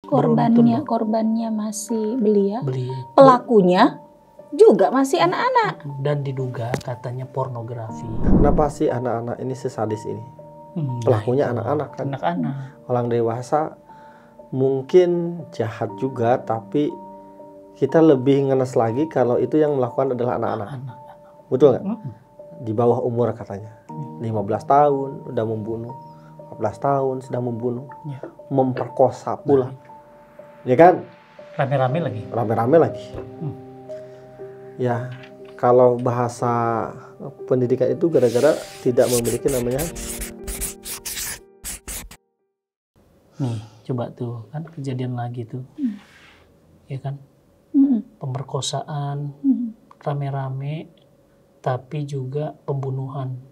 Korbannya masih belia. Pelakunya juga masih anak-anak. Dan diduga katanya pornografi. Kenapa sih anak-anak ini sesadis ini? Pelakunya anak-anak kan. Orang dewasa mungkin jahat juga, tapi kita lebih ngenes lagi kalau itu yang melakukan adalah anak-anak. Betul nggak? Di bawah umur katanya. 15 tahun udah membunuh, 14 tahun sudah membunuh, memperkosa pula. Ya kan? Rame-rame lagi. Ya, kalau bahasa pendidikan itu gara-gara tidak memiliki namanya. Nih, coba tuh kan kejadian lagi tuh. Ya kan? Pemerkosaan rame-rame, tapi juga pembunuhan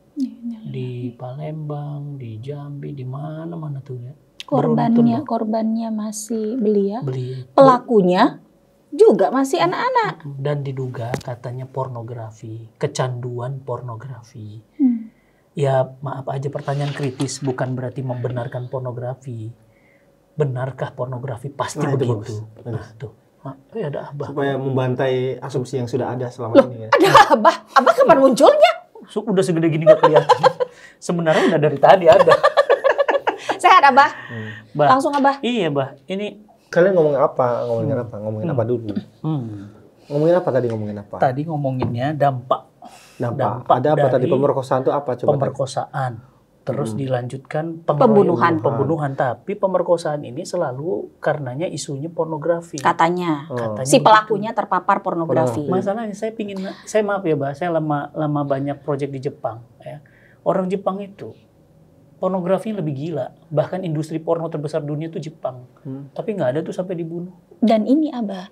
di Palembang, di Jambi, di mana-mana tuh ya. Korbannya masih belia. Pelakunya juga masih anak-anak. Dan diduga katanya pornografi, kecanduan pornografi. Ya maaf aja, pertanyaan kritis, bukan berarti membenarkan pornografi. Benarkah pornografi? Pasti begitu. Nah tuh, ada Abah. Supaya membantai asumsi yang sudah ada selama ini. Ya. Ada Abah kapan munculnya? Udah segede gini gak kelihatan. Sebenarnya udah dari tadi ada. Sehat Abah. Langsung Abah. Iya Bah. Ini kalian ngomongin apa? Ngomongin apa dulu? Ngomongin apa tadi? Tadi ngomonginnya dampak. Ada apa tadi? Pemerkosaan itu apa? Coba. Pemerkosaan. Terus dilanjutkan pembunuhan. Tapi pemerkosaan ini selalu karenanya isunya pornografi. Katanya si pelakunya terpapar pornografi. Masalahnya saya maaf ya Bah, saya lama banyak proyek di Jepang. Ya. Orang Jepang itu pornografi lebih gila. Bahkan industri porno terbesar dunia itu Jepang. Tapi nggak ada tuh sampai dibunuh. Dan ini Abah,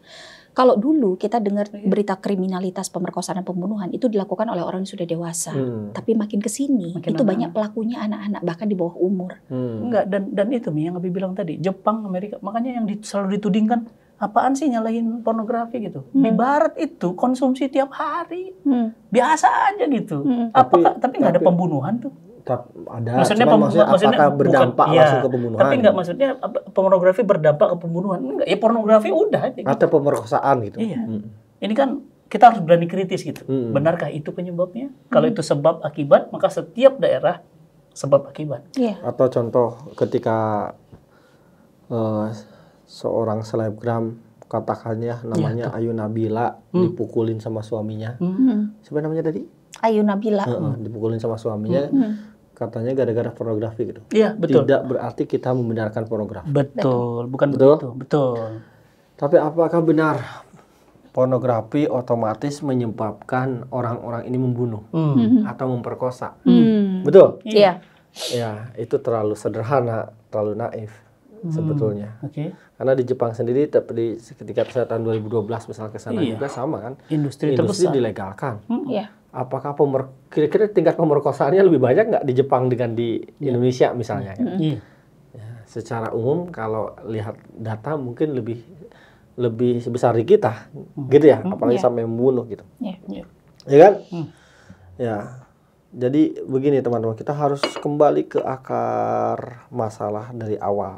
kalau dulu kita dengar berita kriminalitas pemerkosaan dan pembunuhan itu dilakukan oleh orang yang sudah dewasa. Tapi makin kesini itu banyak pelakunya anak-anak, bahkan di bawah umur. Enggak, dan itu Mi yang Abi bilang tadi, Jepang, Amerika, makanya yang selalu ditudingkan apaan sih nyalahin pornografi gitu. Di barat itu konsumsi tiap hari. Biasa aja gitu. Tapi nggak ada pembunuhan tuh. Ada, maksudnya apakah berdampak langsung ke pembunuhan? Tapi enggak, maksudnya pornografi berdampak ke pembunuhan. Enggak, ya pornografi udah aja gitu. Atau pemerkosaan gitu. Iya. Ini kan kita harus berani kritis gitu. Benarkah itu penyebabnya? Kalau itu sebab akibat, maka setiap daerah sebab akibat. Atau contoh ketika seorang selebgram katakannya namanya Ayu Nabila dipukulin sama suaminya. Siapa namanya tadi? Ayu Nabila. Dipukulin sama suaminya. Katanya gara-gara pornografi gitu. Iya, betul. Tidak berarti kita membenarkan pornografi. Betul, bukan begitu. Betul. Tapi apakah benar pornografi otomatis menyebabkan orang-orang ini membunuh atau memperkosa? Betul? Iya. Ya, itu terlalu sederhana, terlalu naif sebetulnya. Karena di Jepang sendiri ketika tahun 2012 misalnya ke sana juga sama kan. Industri dilegalkan. Apakah kira-kira tingkat pemerkosaannya lebih banyak nggak di Jepang dengan di Indonesia misalnya? Ya, secara umum kalau lihat data mungkin lebih besar di kita, gitu ya, apalagi sampai membunuh gitu, ya kan? Ya, jadi begini teman-teman, kita harus kembali ke akar masalah dari awal,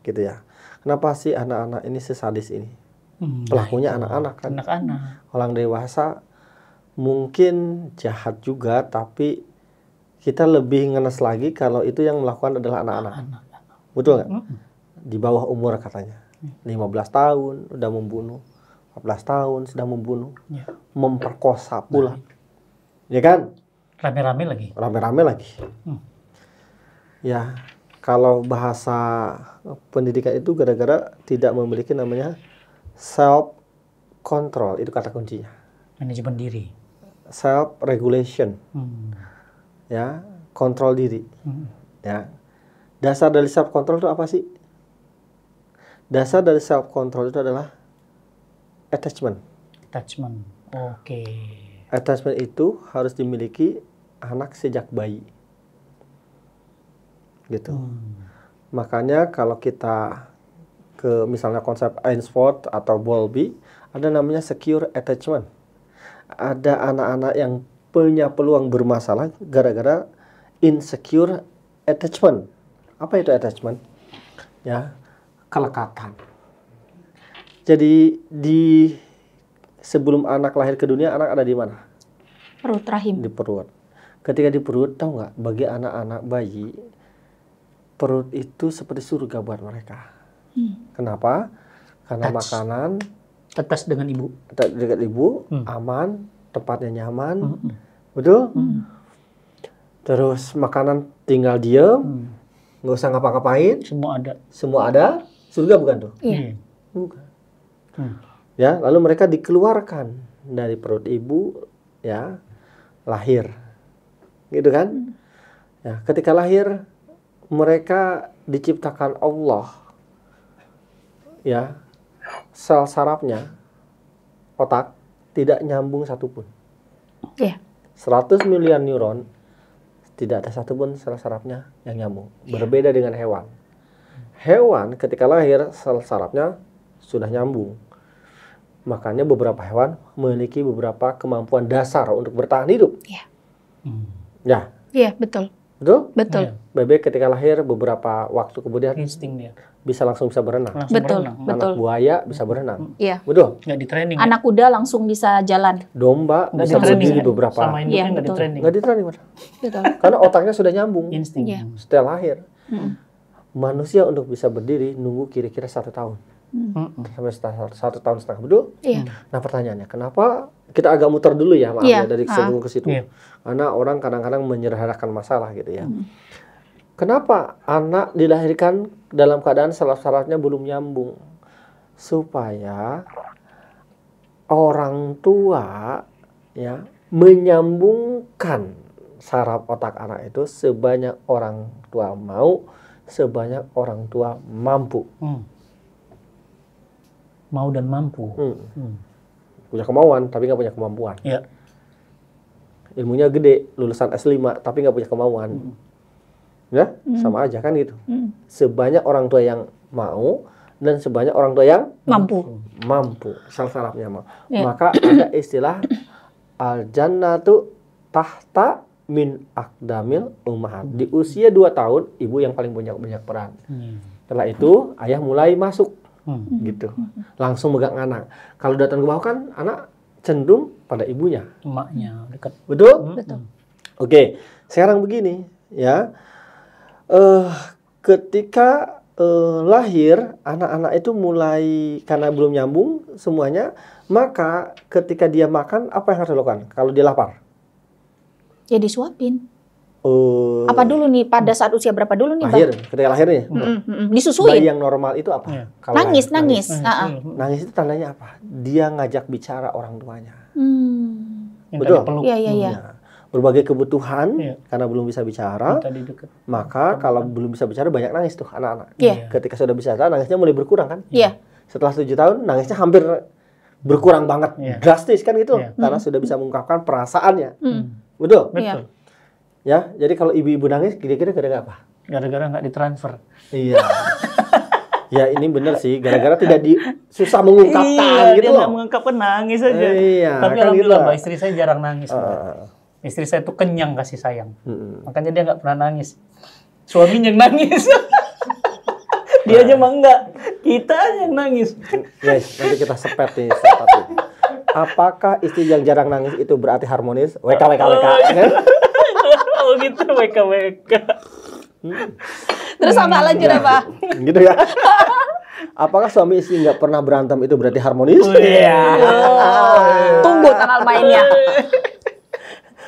gitu ya. Kenapa sih anak-anak ini sesadis ini? Pelakunya anak-anak kan? Orang dewasa mungkin jahat juga, tapi kita lebih ngenes lagi kalau itu yang melakukan adalah anak-anak. Betul nggak? Di bawah umur katanya. 15 tahun udah membunuh, 14 tahun sudah membunuh, memperkosa pula. Ya kan? Rame-rame lagi. Ya, kalau bahasa pendidikan itu gara-gara tidak memiliki namanya self control, itu kata kuncinya. Manajemen diri. Self regulation, ya, kontrol diri, ya. Dasar dari self control itu apa sih? Dasar dari self control itu adalah attachment. Attachment itu harus dimiliki anak sejak bayi, gitu. Makanya kalau kita ke misalnya konsep Ainsworth atau Bowlby, ada namanya secure attachment. Ada anak-anak yang punya peluang bermasalah gara-gara insecure attachment. Apa itu attachment? Ya, kelekatan. Jadi sebelum anak lahir ke dunia, anak ada di mana? Perut rahim. Di perut. Ketika di perut, tahu nggak? Bagi anak-anak bayi, perut itu seperti surga buat mereka. Kenapa? Karena makanan tetes dengan ibu. Dekat ibu, aman, tempatnya nyaman, betul? Terus makanan tinggal diem, nggak usah ngapa-ngapain. Semua ada. Surga bukan tuh? Iya. Bukan. Ya, lalu mereka dikeluarkan dari perut ibu, ya, lahir, gitu kan? Ya, ketika lahir mereka diciptakan Allah, ya, sel sarafnya, otak tidak nyambung satupun. 100 miliar neuron, tidak ada satupun sel sarafnya yang nyambung. Berbeda dengan hewan. Hewan ketika lahir sel sarafnya sudah nyambung. Makanya beberapa hewan memiliki beberapa kemampuan dasar untuk bertahan hidup. Ya. Iya, betul. Betul? Betul. Bebek ketika lahir beberapa waktu kemudian insting dia. Langsung bisa berenang. Betul. Anak buaya bisa berenang. Iya. Betul? Nggak di training. Anak kuda langsung bisa jalan. Domba bisa berdiri beberapa. Sama induknya nggak di training. Nggak di training. Betul. Karena otaknya sudah nyambung. Insting. Setelah lahir. Manusia untuk bisa berdiri nunggu kira-kira 1 tahun. Sampai 1,5 tahun, betul? Iya. Nah pertanyaannya, kenapa kita agak muter dulu ya, maaf ya, dari sebelum ke situ. Karena orang kadang-kadang menyederhanakan masalah gitu ya. Kenapa anak dilahirkan dalam keadaan saraf-sarafnya belum nyambung? Supaya orang tua ya menyambungkan saraf otak anak itu sebanyak orang tua mau, sebanyak orang tua mampu. Mau dan mampu. Punya kemauan tapi nggak punya kemampuan. Ya. Ilmunya gede, lulusan S5 tapi nggak punya kemauan. Ya, sama aja kan gitu. Sebanyak orang tua yang mau dan sebanyak orang tua yang mampu. Sel sarafnya mau. Maka ada istilah al-jannatu tahta min aqdamil ummahat. Di usia 2 tahun ibu yang paling banyak peran. Setelah itu ayah mulai masuk. Gitu. Langsung megang anak. Kalau datang ke bawah kan anak cenderung pada ibunya. Emaknya dekat. Betul? Betul. Oke, sekarang begini ya. Ketika lahir anak-anak itu mulai karena belum nyambung semuanya, maka ketika dia makan apa yang harus dilakukan? Kalau dia lapar? Ya disuapin. Apa dulu nih, pada saat usia berapa dulu nih, lahir, Bang? Ketika lahir nih. Disusuin. Bayi yang normal itu apa? Kalau nangis. Nangis itu tandanya apa? Dia ngajak bicara orang tuanya. Betul? Iya. Berbagai kebutuhan karena belum bisa bicara, maka kalau belum bisa bicara banyak nangis tuh anak-anak. Ketika sudah bisa bicara, nangisnya mulai berkurang kan? Setelah 7 tahun, nangisnya hampir berkurang banget, drastis kan gitu, karena sudah bisa mengungkapkan perasaannya. Betul? Betul. Ya, jadi kalau ibu-ibu nangis, kira-kira gara-gara apa? Gara-gara nggak ditransfer. Iya. Ya ini benar sih, gara-gara susah mengungkapkan gitu loh. Dia mengungkapkan nangis aja. Tapi kan alhamdulillah gitu. istri saya jarang nangis. Istri saya tuh kenyang kasih sayang. Makanya dia nggak pernah nangis. Suaminya yang nangis. Dia aja mah enggak. Kita aja yang nangis. Guys, nanti kita sepet nih. Apakah istri yang jarang nangis itu berarti harmonis? WK. Oh gitu, WK. Terus apa lanjut apa? Gitu ya. Apakah suami istri nggak pernah berantem itu berarti harmonis? Tunggu tanggal mainnya.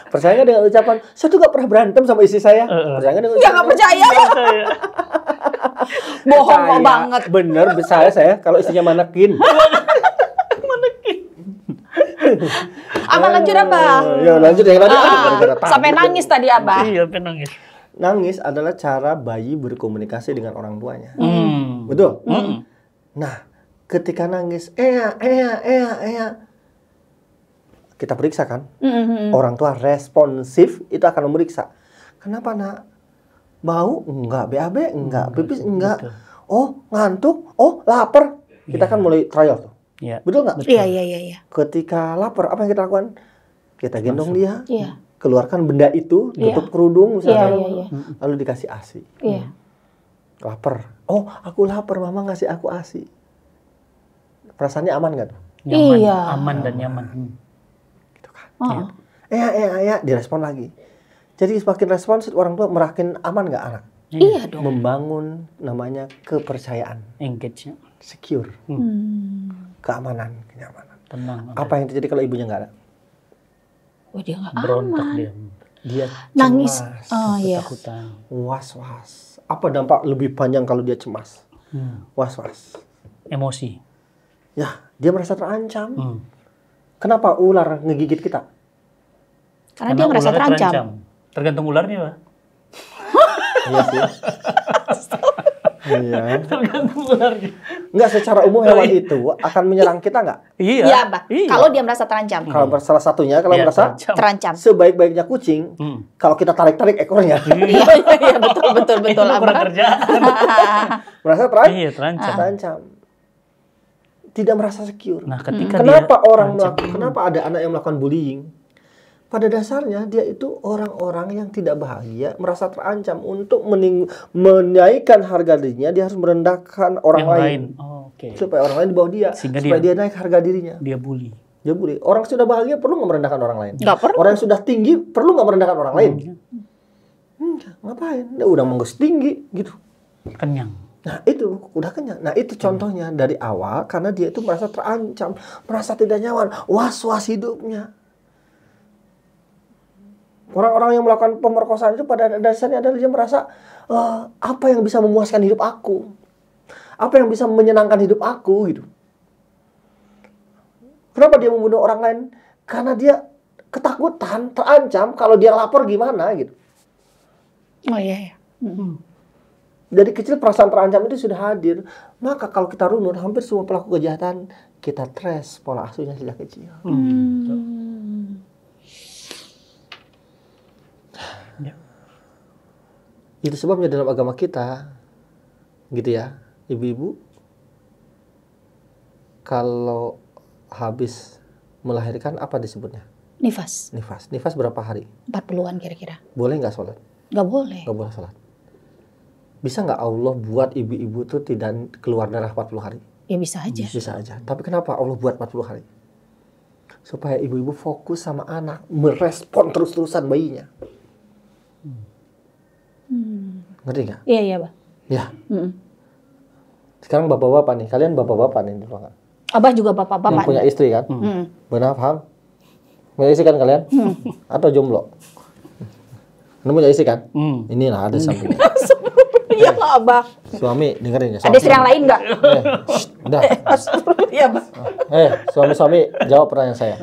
Percaya nggak dengan ucapan, saya tuh nggak pernah berantem sama istri saya? Percaya nggak dengan ucapan? Ya nggak percaya. Bohong kok banget. Bener, saya kalau istrinya manekin. Apa lanjut apa? Ya lanjut yang tadi. Sampai nangis tadi apa? Iya, sampai nangis. Nangis adalah cara bayi berkomunikasi dengan orang tuanya. Betul? Nah, ketika nangis, kita periksa kan? Orang tua responsif itu akan memeriksa. Kenapa nak? Bau? Enggak. BAB? Enggak. Pipis? Enggak. Oh, ngantuk? Oh, lapar? Kita kan mulai trial tuh. Ya. Betul nggak? Iya. Ketika lapar, apa yang kita lakukan? Kita gendong dia, keluarkan benda itu, tutup kerudung misalnya, lalu dikasih ASI. Lapar. Oh, aku lapar, mama ngasih aku ASI. Perasaannya aman nggak? Nyaman, iya. Aman dan nyaman. Gitu kan. Direspon lagi. Jadi semakin responsif orang tua makin aman nggak anak? Iya dong. Membangun namanya kepercayaan. Engage. Secure. Keamanan, kenyamanan. Tenang. Apa yang terjadi kalau ibunya nggak ada? Oh, dia nggak Berontak aman. dia. Dia Nangis. cemas, Ketakutan. was-was. Apa dampak lebih panjang kalau dia cemas? Was-was. Emosi. Ya, dia merasa terancam. Kenapa ular ngegigit kita? Karena dia merasa terancam. Tergantung ularnya, Pak. Iya sih. Iya. Tergantung ularnya. Enggak, secara umum hewan itu akan menyerang kita nggak? Iya. Iya, Bah. Kalau dia merasa terancam. Kalau salah satunya kalau merasa Terancam. sebaik-baiknya kucing, kalau kita tarik-tarik ekornya. Iya, betul. Itu kurang kerjaan. Merasa terancam. Tidak merasa secure. Nah, ketika kenapa ada anak yang melakukan bullying? Pada dasarnya dia itu orang-orang yang tidak bahagia, merasa terancam untuk menaikkan harga dirinya, dia harus merendahkan orang lain. Supaya orang lain di bawah dia, supaya dia naik harga dirinya. Dia bully. Orang sudah bahagia perlu nggak merendahkan orang lain? Nggak perlu. Orang yang sudah tinggi perlu nggak merendahkan orang lain? Ngapain? Dia udah menggos tinggi gitu. Kenyang. Nah itu udah kenyang. Nah itu contohnya dari awal karena dia itu merasa terancam, merasa tidak nyaman, was-was hidupnya. Orang-orang yang melakukan pemerkosaan itu pada dasarnya adalah dia merasa apa yang bisa memuaskan hidup aku, apa yang bisa menyenangkan hidup aku gitu. Kenapa dia membunuh orang lain? Karena dia ketakutan, terancam kalau dia lapor gimana gitu. Oh iya. Dari kecil perasaan terancam itu sudah hadir. Maka kalau kita runut, hampir semua pelaku kejahatan kita trace pola asuhnya sejak kecil. Itu sebabnya dalam agama kita, gitu ya, ibu-ibu, kalau habis melahirkan apa disebutnya? Nifas. Nifas berapa hari? 40-an kira-kira. Boleh nggak sholat? Nggak boleh. Nggak boleh sholat. Bisa nggak Allah buat ibu-ibu tuh tidak keluar darah 40 hari? Ya bisa aja. Bisa aja. Tapi kenapa Allah buat 40 hari? Supaya ibu-ibu fokus sama anak, merespon terus-terusan bayinya. Ngerti nggak? Iya, Bang. Ya. Sekarang bapak-bapak nih, kalian bapak-bapak nih di ruangan. Abah juga bapak-bapak. Yang punya istri kan? Benar, paham? Punya istri kan kalian? Atau jomblo? Anda punya istri kan? Inilah ada sampingnya. Iya, Abah. Suami, dengerin ya. Ada istri yang lain nggak? Udah. Iya, Bang. Suami-suami, jawab pertanyaan saya.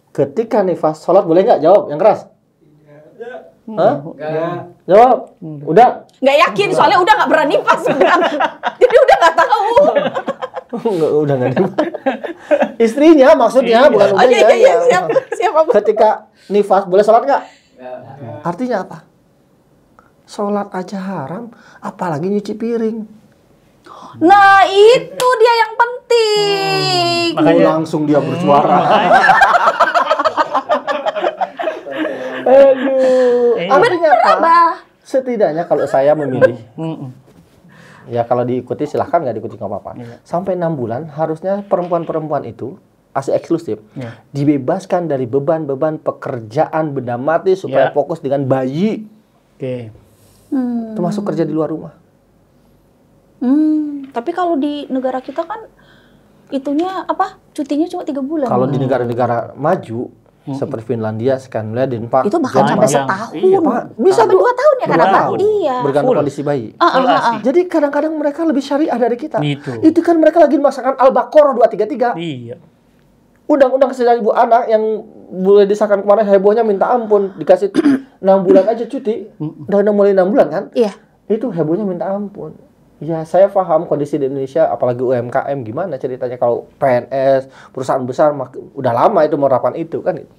Ketika nifas, sholat boleh nggak? Jawab, yang keras. Hah? Jawab. Udah. Nggak yakin, soalnya udah nggak berani pas. Jadi udah nggak tahu. Udah nggak ada. Istrinya maksudnya, bukan udahnya. Iya, siapa? Ketika nifas, boleh sholat nggak? Artinya apa? Sholat aja haram, apalagi nyuci piring. Nah, itu dia yang penting. Langsung dia bersuara. Aduh. Artinya apa? Setidaknya kalau saya memilih, ya kalau diikuti silahkan, nggak diikuti nggak apa-apa. Sampai 6 bulan harusnya perempuan-perempuan itu asli eksklusif dibebaskan dari beban-beban pekerjaan benda mati supaya fokus dengan bayi. Termasuk kerja di luar rumah. Tapi kalau di negara kita kan itunya apa? Cutinya cuma 3 bulan. Kalau di negara-negara maju seperti Finlandia, Skandinavia, Denmark, itu bahkan sampai setahun. Bisa 2 tahun ya karena Pak. Iya. Bergantung kondisi bayi. Jadi kadang-kadang mereka lebih syariah dari kita. Itu kan mereka lagi memasakkan Al-Baqarah 233. Iya. Undang-undang kesejahteraan ibu anak yang boleh disahkan kemarin hebohnya minta ampun, dikasih 6 bulan aja cuti. Udah mulai 6 bulan kan? Iya. Itu hebohnya minta ampun. Ya, saya paham kondisi di Indonesia, apalagi UMKM gimana ceritanya kalau PNS, perusahaan besar udah lama itu menerapkan itu kan gitu.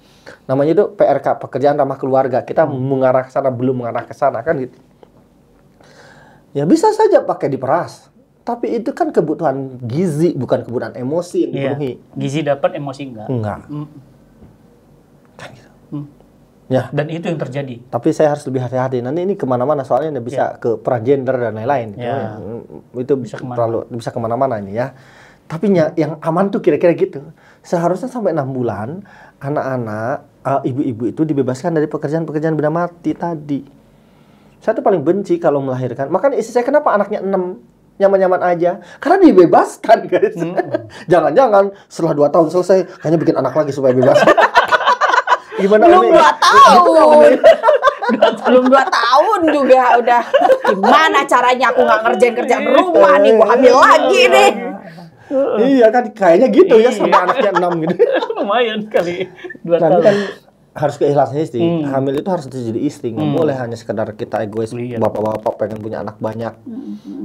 Namanya itu PRK, pekerjaan ramah keluarga. Kita mengarah ke sana, belum mengarah ke sana kan gitu. Ya bisa saja pakai diperas. Tapi itu kan kebutuhan gizi, bukan kebutuhan emosi yang dipenuhi. Gizi dapat, emosi enggak. Kan gitu. Ya. Dan itu yang terjadi. Tapi saya harus lebih hati-hati. Nanti ini kemana-mana soalnya bisa ke peran gender dan lain-lain. Itu bisa kemana-mana ini ya. Tapi yang aman tuh kira-kira gitu. Seharusnya sampai 6 bulan anak-anak, ibu-ibu itu dibebaskan dari pekerjaan-pekerjaan benda mati tadi. Saya tuh paling benci kalau melahirkan. Makanya istri saya kenapa anaknya 6 nyaman-nyaman aja? Karena dibebaskan, guys. Jangan-jangan setelah 2 tahun selesai hanya bikin anak lagi supaya bebas. Gimana? Belum 2 tahun. Belum 2 tahun juga udah. Gimana caranya aku nggak ngerjain kerjaan rumah nih, gua hamil lagi nih. Iya kan, kayaknya gitu ya sampai anaknya 6 gitu. Lumayan kali. 2 Tapi tahun. kan harus keikhlasan istri. Hamil itu harus jadi istri, nggak boleh hanya sekedar kita egois. Bapak-bapak pengen punya anak banyak.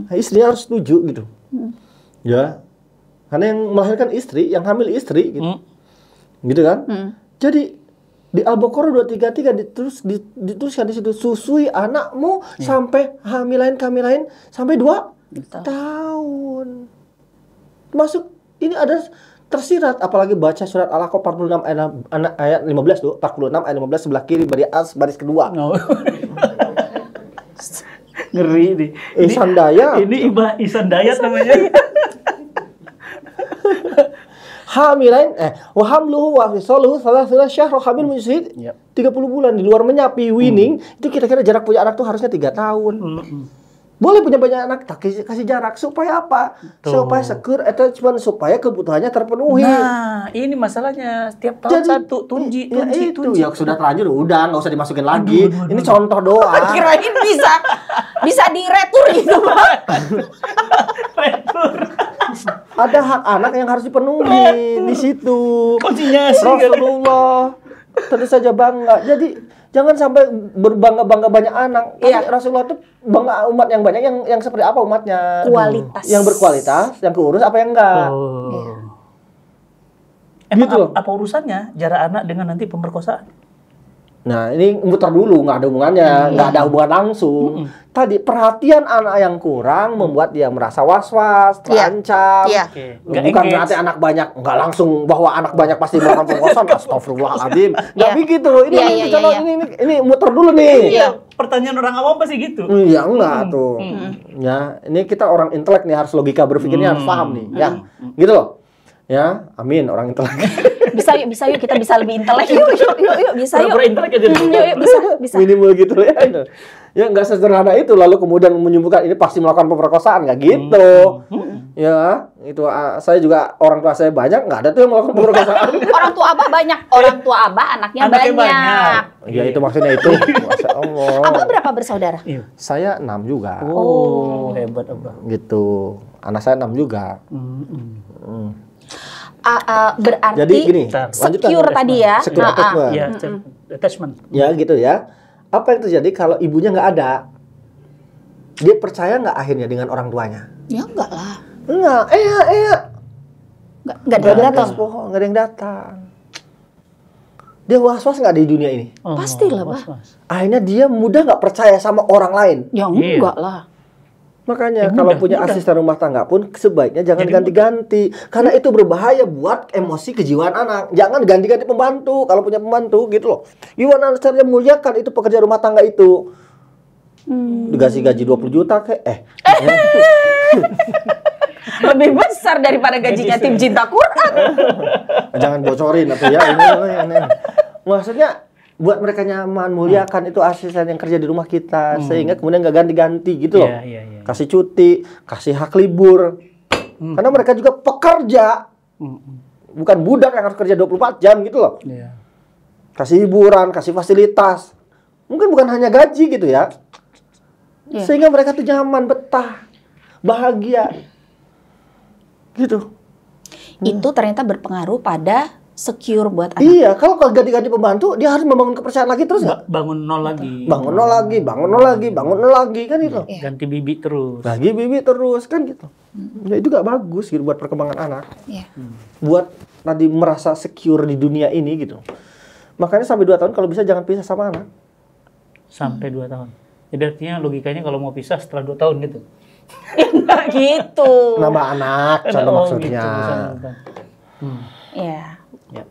Nah, istri harus setuju gitu. Ya, karena yang melahirkan istri, yang hamil istri gitu. Gitu kan? Jadi di Al-Baqarah 233 dituliskan di situ, susui anakmu sampai hamilain sampai 2 tahun. Masuk ini ada tersirat, apalagi baca surat Al-Aqaf 46 ayat 15 tuh, 46 ayat 15 sebelah kiri baris kedua. Ngeri nih. Ihsan Dayat. Ini Ihsan Dayat namanya. Hamilain wa hamluhu wa fisaluhu 3 syahr, hamil menyusui 30 bulan di luar menyapi winning. Itu kira-kira jarak punya anak tuh harusnya 3 tahun. Boleh punya banyak anak, kasih jarak supaya apa? Supaya secure attachment, supaya kebutuhannya terpenuhi. Nah, ini masalahnya setiap tahun satu tunji. Ya sudah terlanjur, udah nggak usah dimasukin lagi. Ini contoh doang. Kirain bisa diretur gitu, Pak. Retur. Ada hak anak yang harus dipenuhi di situ. Konsinyasi Rasulullah tentu saja bangga. Jadi jangan sampai berbangga-bangga banyak anak. Rasulullah itu bangga umat yang banyak, yang seperti apa umatnya? Kualitas. Yang berkualitas, yang keurus apa yang enggak. Emang gitu. Apa urusannya jarak anak dengan nanti pemerkosaan? Nah, ini muter dulu, nggak ada hubungannya, nggak ada hubungan langsung. Tadi perhatian anak yang kurang membuat dia merasa was-was, terancam. Bukan berarti anak banyak, nggak langsung bahwa anak banyak pasti melakukan pemerkosaan. Astagfirullahaladzim. Nggak begitu. Ini muter dulu nih. Pertanyaan orang awam pasti gitu. Iya, enggak tuh. Ya, ini kita orang intelek nih, harus logika berpikirnya harus paham nih. Ya, gitu loh. Ya, amin orang intelek. Bisa yuk kita bisa lebih intelek. Yuk bisa yuk. Intelek aja. Yuk bisa. Minimal gitu ya. Ya nggak sesederhana itu lalu kemudian menyimpulkan ini pasti melakukan pemerkosaan, nggak gitu. Ya, itu saya juga orang tua saya banyak nggak ada tuh yang melakukan pemerkosaan. Orang tua Abah banyak. Orang tua Abah anaknya banyak. Ya itu maksudnya itu. Masya Allah. Abah berapa bersaudara? Saya 6 juga. Oh, hebat Abah. Gitu. Anak saya 6 juga. Berarti jadi gini, secure tadi ya. Secure attachment. Ya, attachment. Ya gitu ya. Apa yang terjadi kalau ibunya nggak ada? Dia percaya nggak akhirnya dengan orang tuanya? Ya enggak lah. Enggak, Nggak ada yang datang. Nggak ada yang datang. Dia was-was nggak di dunia ini? Pastilah, Pak. Akhirnya dia mudah nggak percaya sama orang lain? Ya enggak lah. Makanya kalau punya asisten rumah tangga pun sebaiknya jangan ganti-ganti. Karena itu berbahaya buat emosi kejiwaan anak. Jangan ganti-ganti pembantu kalau punya pembantu gitu loh. Gimana caranya muliakan itu pekerja rumah tangga itu? Dikasih gaji 20 juta kayak Lebih besar daripada gajinya tim Cinta Quran. Jangan bocorin atau ya ini. Maksudnya buat mereka nyaman, muliakan itu asisten yang kerja di rumah kita sehingga kemudian nggak ganti-ganti gitu loh. Kasih cuti, kasih hak libur. Karena mereka juga pekerja. Bukan budak yang harus kerja 24 jam gitu loh. Kasih hiburan, kasih fasilitas. Mungkin bukan hanya gaji gitu ya. Sehingga mereka tuh nyaman, betah, bahagia. Gitu. Itu ternyata berpengaruh pada secure buat anak. Iya, kalau ganti-ganti pembantu, dia harus membangun kepercayaan lagi terus nggak? Bangun nol lagi. Bangun nol lagi kan itu. Ganti bibit terus. Lagi bibit terus kan gitu. Ya, itu nggak bagus gitu buat perkembangan anak. Buat tadi merasa secure di dunia ini gitu. Makanya sampai 2 tahun kalau bisa jangan pisah sama anak. Sampai 2 tahun. Jadi artinya logikanya kalau mau pisah setelah 2 tahun gitu. Enggak gitu. Nambah anak, contoh maksudnya. Iya.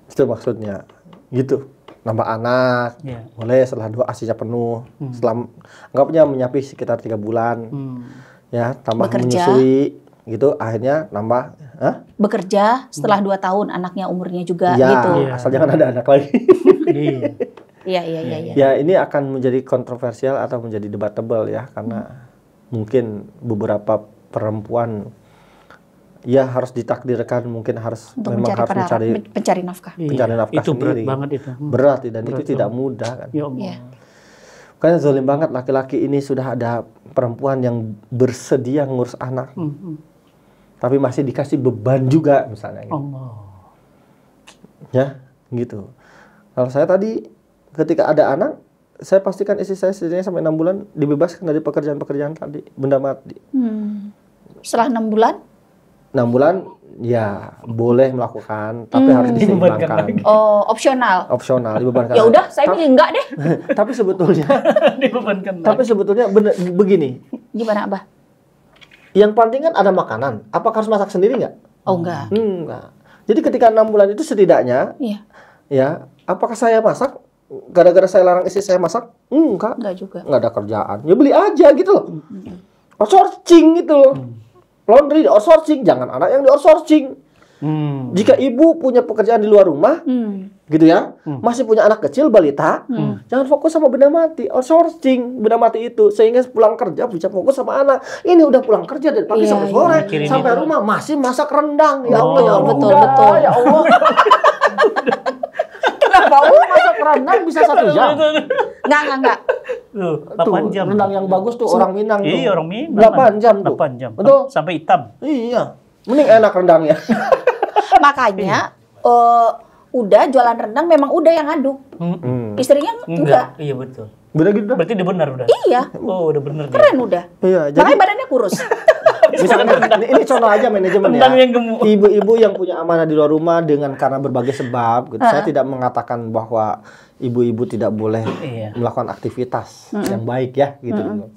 Itu maksudnya. Gitu. Nambah anak. Boleh setelah 2 ASInya penuh. Setelah anggapnya menyapi sekitar 3 bulan. Ya, tambah menyusui gitu, akhirnya nambah Bekerja setelah 2 tahun, anaknya umurnya juga ya, gitu. Asal jangan ada anak lagi. Iya. Ya, ini akan menjadi kontroversial atau menjadi debatable ya, karena mungkin beberapa perempuan ya harus ditakdirkan, mungkin harus untuk memang harus mencari nafkah. Mencari nafkah itu sendiri. Berat banget itu. Berat dan itu tidak mudah kan. Ya Allah. Karena zalim banget laki-laki ini sudah ada perempuan yang bersedia ngurus anak. Tapi masih dikasih beban juga misalnya gitu. Ya, gitu. Kalau saya tadi ketika ada anak, saya pastikan istri saya setidaknya sampai 6 bulan dibebaskan dari pekerjaan-pekerjaan tadi, benda mati. Setelah 6 bulan? 6 bulan ya boleh melakukan, tapi harus diseimbangkan. Oh, opsional. Opsional, dibebankan. Ya udah, saya pilih enggak deh. Tapi sebetulnya dibebankan. Tapi sebetulnya begini. Gimana, Abah? Yang penting kan ada makanan. Apakah harus masak sendiri nggak? Oh, enggak. Enggak. Jadi ketika 6 bulan itu setidaknya, ya, apakah saya masak? Gara-gara saya larang istri saya masak? Enggak. Enggak juga. Enggak ada kerjaan. Ya beli aja gitu loh. Outsourcing gitu loh. Laundry di outsourcing, jangan anak yang di outsourcing. Jika ibu punya pekerjaan di luar rumah, gitu ya, masih punya anak kecil, balita, jangan fokus sama benda mati, outsourcing benda mati itu, sehingga pulang kerja bisa fokus sama anak. Ini udah pulang kerja dari pagi sampai sore, sampai rumah masih masak rendang. Ya Allah, ya Allah, betul. Ya Allah. Kenapa masak rendang bisa 1 jam? Enggak. 8 jam. Rendang yang bagus tuh orang Minang tuh. Iya, orang Minang. 8 jam tuh. 8 jam. Betul. Sampai hitam. Iya. Mending enak rendangnya. Makanya udah jualan rendang memang udah yang ngaduk. Istrinya enggak. Iya, betul. Bener gitu dah. Berarti udah benar udah. Iya. Oh, udah benar. Keren udah. Iya, jadi makanya badannya kurus. misalkan ini contoh aja manajemen ya. Yang gemuk. Ibu-ibu yang punya amanah di luar rumah dengan karena berbagai sebab gitu. Saya tidak mengatakan bahwa ibu-ibu tidak boleh melakukan aktivitas yang baik ya gitu.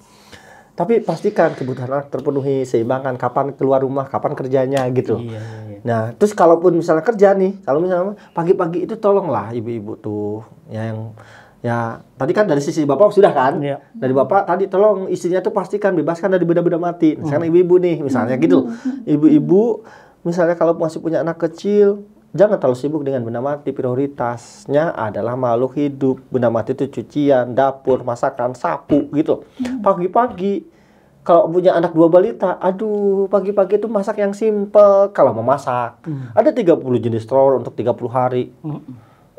Tapi pastikan kebutuhan anak terpenuhi, seimbangkan kapan keluar rumah, kapan kerjanya gitu. Iya. Nah, terus kalaupun misalnya kerja nih, kalau misalnya pagi-pagi itu tolonglah ibu-ibu tuh yang ya tadi kan dari sisi bapak sudah kan, dari bapak tadi tolong istrinya tuh pastikan bebaskan dari benda-benda mati. Misalnya ibu-ibu nih, misalnya gitu, ibu-ibu misalnya kalau masih punya anak kecil, jangan terlalu sibuk dengan benda mati. Prioritasnya adalah makhluk hidup. Benda mati itu cucian, dapur, masakan, sapu gitu. Pagi-pagi kalau punya anak 2 balita, aduh pagi-pagi itu masak yang simple. Kalau mau masak, ada 30 jenis telur untuk 30 hari.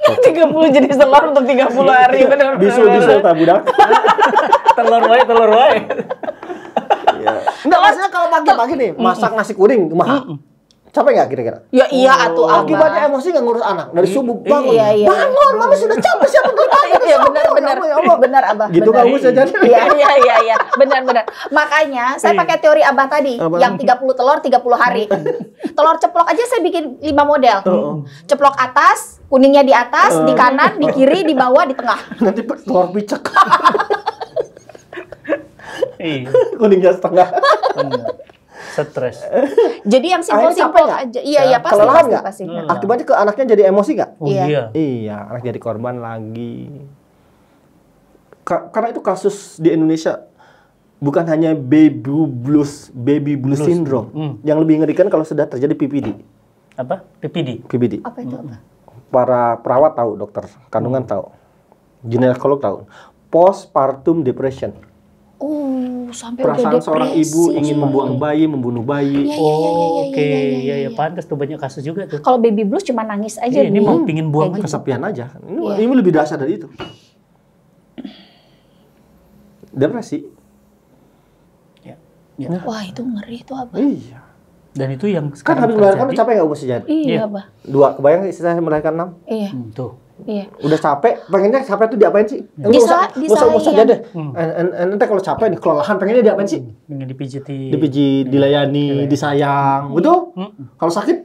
30 jenis telur untuk 30 hari. Benar. Bisul tak budak. telur wae. Enggak, maksudnya kalau pagi-pagi nih masak nasi kuning mahal. Capek nggak kira-kira? Ya iya atuh Abah. Akibatnya emosi nggak ngurus anak dari subuh bangun. Iya. Bangun, mama sudah capek siapa bertanya? Iya benar Abah. Gitu kamu bisa jadi. Iya. Benar. Makanya saya pakai teori Abah tadi yang 30 telur 30 hari. Telur ceplok aja saya bikin 5 model. Ceplok atas, kuningnya di atas, di kanan, di kiri, di bawah, di tengah. Nanti telur picek. Kuningnya setengah. Stres. Jadi yang simpel-simpel aja. Iya pasti. Akibatnya ke anaknya jadi emosi nggak? Iya, anak jadi korban lagi. Karena itu kasus di Indonesia bukan hanya baby blues syndrome. Yang lebih ngerikan kalau sudah terjadi PPD. Apa? PPD. Apa itu apa? Para perawat tahu, dokter kandungan tahu, ginekolog tahu. Postpartum depression. Sampai perasaan udah seorang ibu ingin membuang bayi, membunuh bayi. Iya, pantas tuh banyak kasus juga tuh. Kalau baby blues cuma nangis aja. Ini mau pingin buang kesepian aja. Ini lebih dahsyat dari itu. Depresi. Ya. Wah itu ngeri itu apa? Iya. Dan itu yang kan habis melahirkan capek nggak umur sejajar? Iya, Bah. 2, kebayang istri saya melahirkan 6? Iya. Tuh. Iya. Udah capek, pengennya capek tuh diapain sih? Bisa saja deh. Nanti kalau capek nih, kelelahan pengennya diapain sih? Pengen dipijit, dilayani, disayang. Betul? Kalau sakit,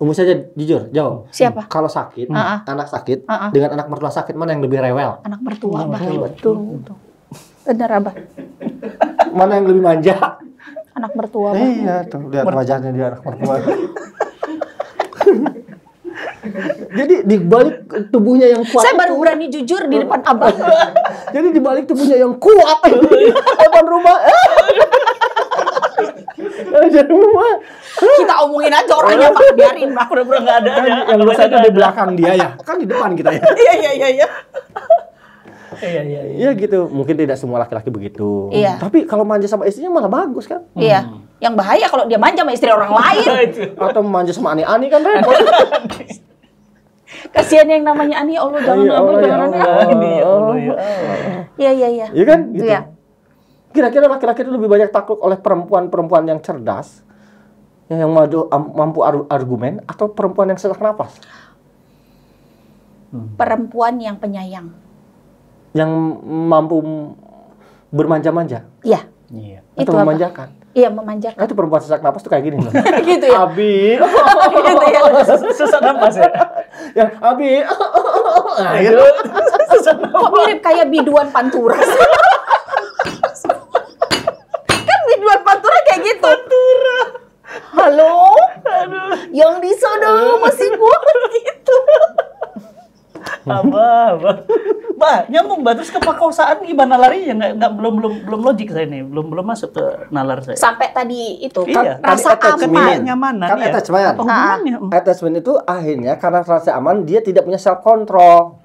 umur saja jujur, jawab. Siapa? Kalau sakit, anak sakit, dengan anak mertua sakit, mana yang lebih rewel? Anak mertua, Abah. Betul. Benar, Abah. Mana yang lebih manja? Anak mertua, Abah. Iya, tuh lihat wajahnya dia anak mertua. Jadi di balik tubuhnya yang kuat. Saya baru berani jujur di depan Abah. Jadi di balik tubuhnya yang kuat di depan rumah. Kita omongin aja orangnya, Pak, biarin, Pak. Pura-pura nggak ada aja. Yang dosa itu di belakang dia ya, kan di depan kita ya. Iya. Iya. Iya gitu, mungkin tidak semua laki-laki begitu. Iya. Tapi kalau manja sama istrinya malah bagus kan? Iya. Yang bahaya kalau dia manja sama istri orang lain. Atau manja sama ani-ani kan repot. Kasihan yang namanya Ani, Allah jangan Ani. Iya. Iya kan? Gitu. Iya. Kira-kira laki-laki itu lebih banyak takut oleh perempuan-perempuan yang cerdas, yang mampu argumen, atau perempuan yang sesak napas? Perempuan yang penyayang. Yang mampu bermanja-manja? Iya. Atau memanjakan? Iya, memanjakan. Itu perempuan sesak napas tuh kayak gini loh. Gitu ya? Abi. Gitu ya? Sesak napas ya? Yang Abi. Nah, itu. Kok mirip kayak biduan Pantura? Kan biduan Pantura kayak gitu. Pantura. Halo? Yang di sono masih kuat gitu. Abah. Nyambung, terus keperkosaan gimana larinya? Nggak belum logik saya nih, belum masuk ke nalar saya. Sampai tadi itu Iya, rasa aman. Kenyamanan kan ya. attachment. Attachment itu akhirnya karena rasa aman dia tidak punya self control.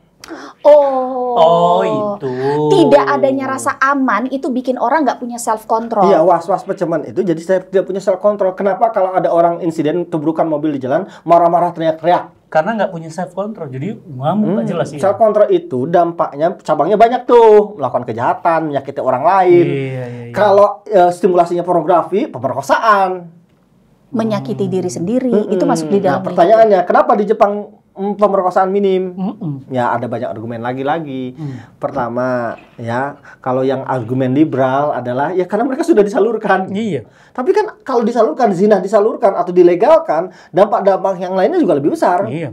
Oh, itu. Tidak adanya rasa aman itu bikin orang nggak punya self control. Iya, was-was pecaman itu jadi saya tidak punya self control. Kenapa kalau ada orang insiden tubrukan mobil di jalan marah-marah teriak-teriak? Karena nggak punya self control, jadi ngamuk nggak jelas. Self control itu dampaknya cabangnya banyak tuh, melakukan kejahatan, menyakiti orang lain. Iya. Kalau stimulasinya pornografi, pemerkosaan, Menyakiti diri sendiri itu masuk di dalam. Nah, pertanyaannya, kenapa di Jepang pemerkosaan minim? Ya ada banyak argumen lagi. Pertama, ya kalau yang argumen liberal adalah ya karena mereka sudah disalurkan. Iya. Tapi kan kalau disalurkan, zina disalurkan atau dilegalkan, dampak-dampak yang lainnya juga lebih besar. Iya.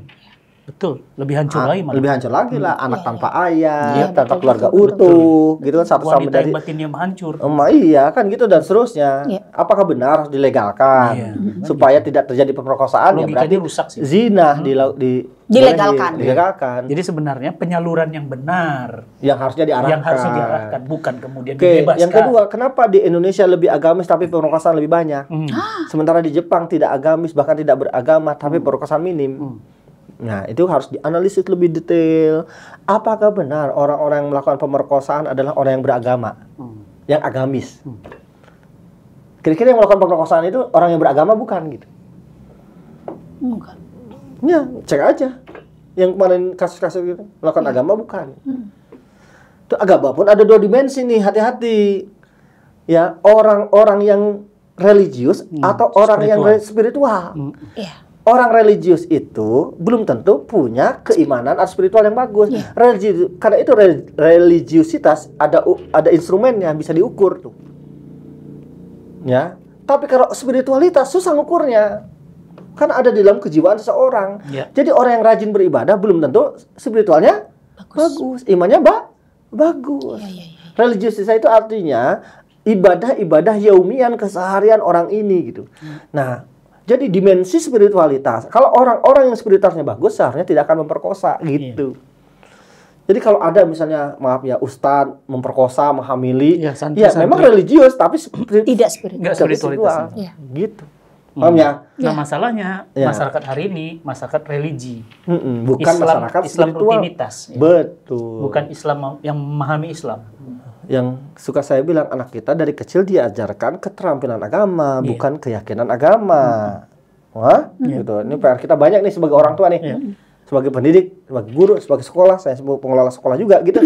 Betul, lebih hancur lagi malah. Lebih hancur lagi lah, anak tanpa ayah, Iya, tanpa betul, keluarga betul, utuh, gitu kan satu sama Wanita dari. yang batinnya hancur. Iya kan gitu dan seterusnya. Iya. Apakah benar dilegalkan supaya tidak terjadi pemerkosaan? Ya berarti Logikanya rusak sih. zina Dilegalkan. dilegalkan. Jadi sebenarnya penyaluran yang benar Yang harusnya diarahkan. bukan kemudian Oke, dibebaskan. yang kedua, kenapa di Indonesia lebih agamis tapi pemerkosaan lebih banyak? Sementara di Jepang tidak agamis bahkan tidak beragama tapi pemerkosaan minim. Nah, itu harus dianalisis lebih detail. Apakah benar orang-orang yang melakukan pemerkosaan adalah orang yang beragama, yang agamis? Kira-kira yang melakukan pemerkosaan itu orang yang beragama bukan gitu? Enggak. Ya, cek aja. Yang kemarin kasus-kasus gitu, melakukan agama bukan. Itu agama pun ada dua dimensi nih, hati-hati. Ya, orang-orang yang religius atau orang yang spiritual. Iya. Orang religius itu belum tentu punya keimanan atau spiritual yang bagus. Karena itu religiusitas ada instrumennya bisa diukur tuh. Ya. Tapi kalau spiritualitas susah ngukurnya. Kan ada di dalam kejiwaan seseorang. Jadi orang yang rajin beribadah belum tentu spiritualnya bagus. Imannya bagus. Religiusitas itu artinya ibadah-ibadah yaumian keseharian orang ini gitu. Nah, jadi dimensi spiritualitas. Kalau orang-orang yang spiritualitasnya bagus, seharusnya tidak akan memperkosa gitu. Jadi kalau ada misalnya, maaf ya, ustadz memperkosa, menghamili, ya memang religius, tapi tidak spiritual. Gitu. Paham ya? Nah masalahnya masyarakat hari ini masyarakat religi, bukan masyarakat Islam spiritual. rutinitas. Betul. Bukan Islam yang memahami Islam. Yang suka saya bilang, anak kita dari kecil diajarkan keterampilan agama, bukan keyakinan agama. Wah, gitu. Ini PR kita banyak nih sebagai orang tua nih, sebagai pendidik, sebagai guru, sebagai sekolah, saya sebagai pengelola sekolah juga gitu.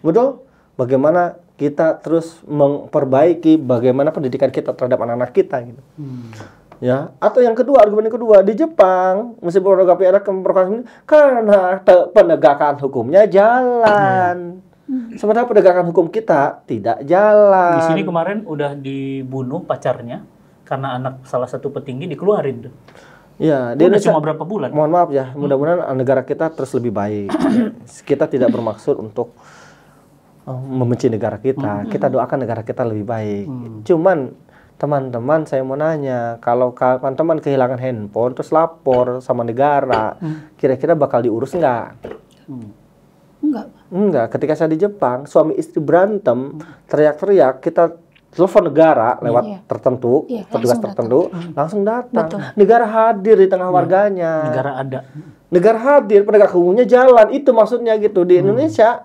Betul? Bagaimana kita terus memperbaiki bagaimana pendidikan kita terhadap anak-anak kita gitu. Ya, atau yang kedua, argumen yang kedua, di Jepang mesti pornografi anak karena penegakan hukumnya jalan. Sementara penegakan hukum kita tidak jalan. Di sini kemarin udah dibunuh pacarnya karena anak salah satu petinggi dikeluarin tuh. Ya, dia udah cuma berapa bulan. Mohon maaf ya, mudah-mudahan negara kita terus lebih baik. Kita tidak bermaksud untuk membenci negara kita. Kita doakan negara kita lebih baik. Cuman teman-teman, saya mau nanya, kalau teman-teman kehilangan handphone terus lapor sama negara, kira-kira bakal diurus nggak? Enggak. Ketika saya di Jepang, suami istri berantem, teriak-teriak, kita telepon negara lewat tertentu, petugas tertentu, langsung datang. Negara hadir di tengah warganya. Negara ada. Negara hadir, penegak hukumnya jalan. Itu maksudnya gitu. Di Indonesia,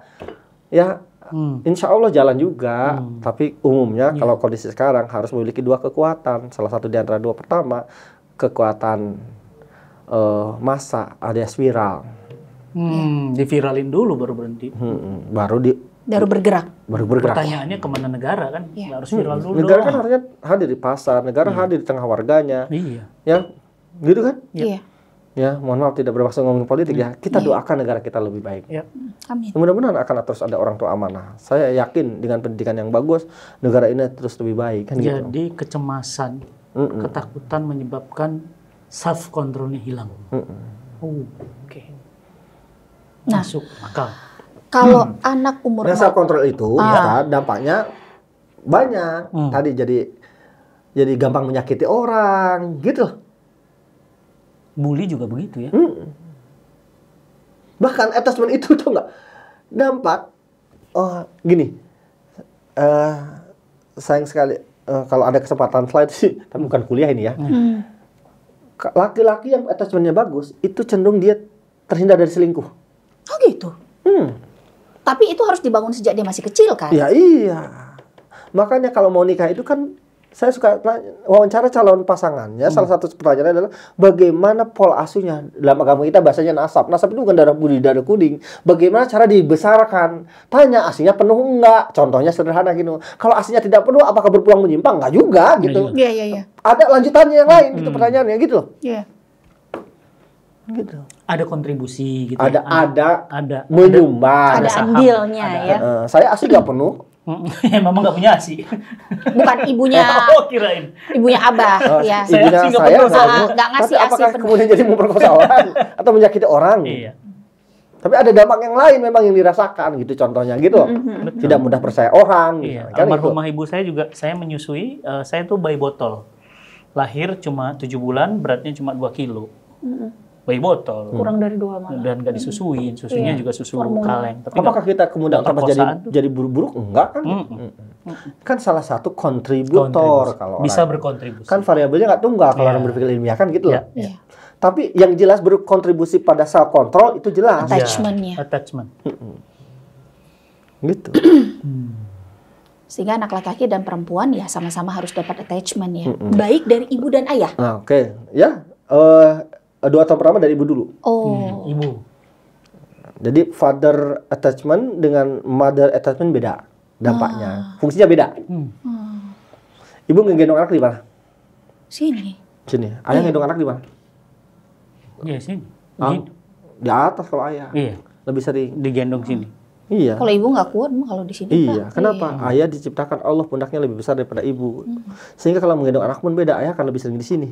ya insya Allah jalan juga. Tapi umumnya kalau kondisi sekarang harus memiliki dua kekuatan. Salah satu di antara dua. Pertama, kekuatan massa alias viral. Diviralin dulu baru berhenti. Baru bergerak. Pertanyaannya kemana negara kan? Harus viral dulu. Negara kan harusnya hadir di pasar, negara hadir di tengah warganya. Iya. Ya, gitu kan? Iya. Ya, mohon maaf tidak bermaksud ngomongin politik ya. Kita doakan negara kita lebih baik. Ya. Amin. Mudah-mudahan akan terus ada orang tua amanah. Saya yakin dengan pendidikan yang bagus, negara ini terus lebih baik kan. Jadi kecemasan, ketakutan menyebabkan self controlnya hilang. Oke. Masuk akal. Kalau anak umur self control itu ya dampaknya banyak. Tadi jadi gampang menyakiti orang, gitu. Bully juga begitu ya. Bahkan attachment itu tuh nggak dampak. Gini, sayang sekali kalau ada kesempatan slide sih, tapi bukan kuliah ini ya. Laki-laki yang attachmentnya bagus itu cenderung dia terhindar dari selingkuh. Oh gitu. Tapi itu harus dibangun sejak dia masih kecil kan? Ya iya. Makanya kalau mau nikah itu kan saya suka wawancara calon pasangannya. Salah satu pertanyaannya adalah bagaimana pola asuhnya. Dalam agama kita bahasanya nasab. Nasab itu bukan darah putih, darah kuning. Bagaimana cara dibesarkan? Tanya asinya penuh enggak? Contohnya sederhana gitu. Kalau asinya tidak penuh, apakah berpeluang menyimpang? Enggak juga gitu. Iya. Ada lanjutannya yang lain gitu pertanyaannya gitu loh. Iya. Gitu. Ada kontribusi gitu. Ada Ada menyumbang. andilnya ya. Saya asli nggak penuh. Mama nggak punya asi. Bukan ibunya. Kirain. Ibunya Abah ya. Ibunya saya nggak ngasih tapi apakah asi kemudian jadi memperkosa orang atau menyakiti orang? Iya. Tapi ada dampak yang lain memang yang dirasakan gitu contohnya gitu. Tidak mudah percaya orang. Iya. Kan Almarhumah ibu saya juga, saya menyusui, saya tuh bayi botol. Lahir cuma 7 bulan, beratnya cuma 2 kilo. Bayi botol. Kurang dari 2 malah. Dan nggak disusuin, susunya juga susu kaleng. Tapi apakah kita kemudian jadi buruk-buruk? Enggak kan? Kan salah satu kontributor kalau bisa orang. berkontribusi. Kan variabelnya nggak tunggal kalau orang berpikir ilmiah kan gitu loh. Iya. Tapi yang jelas berkontribusi pada self control itu jelas. Attachment-nya. Attachment. Gitu. Sehingga anak laki-laki dan perempuan ya sama-sama harus dapat attachment ya. Baik dari ibu dan ayah. Nah, oke. Ya, 2 tahun pertama dari ibu dulu. Oh. Ibu. Jadi father attachment dengan mother attachment beda dampaknya. Fungsinya beda. Ibu ngegendong anak di mana? Sini. Ayah ngegendong anak di mana? Iya, sini. Di atas kalau ayah. Iya. Lebih sering Digendong sini. Iya. Kalau ibu nggak kuat kalau di sini. Iya. Kenapa? Ayah diciptakan Allah pundaknya lebih besar daripada ibu. Sehingga kalau menggendong anak pun beda. Ayah akan lebih sering di sini.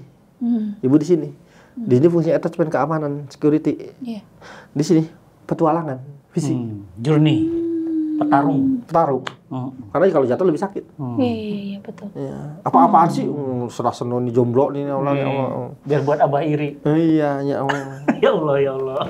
Ibu di sini. Di sini fungsinya attachment, keamanan, security. Iya. Di sini petualangan, visi. Journey. Petarung. Karena kalau jatuh lebih sakit. Iya, betul. Ya. Apa-apaan sih? Serah seno nih jomblo nih Allah. Biar buat abah iri. Iya, ya Allah. Ya Allah.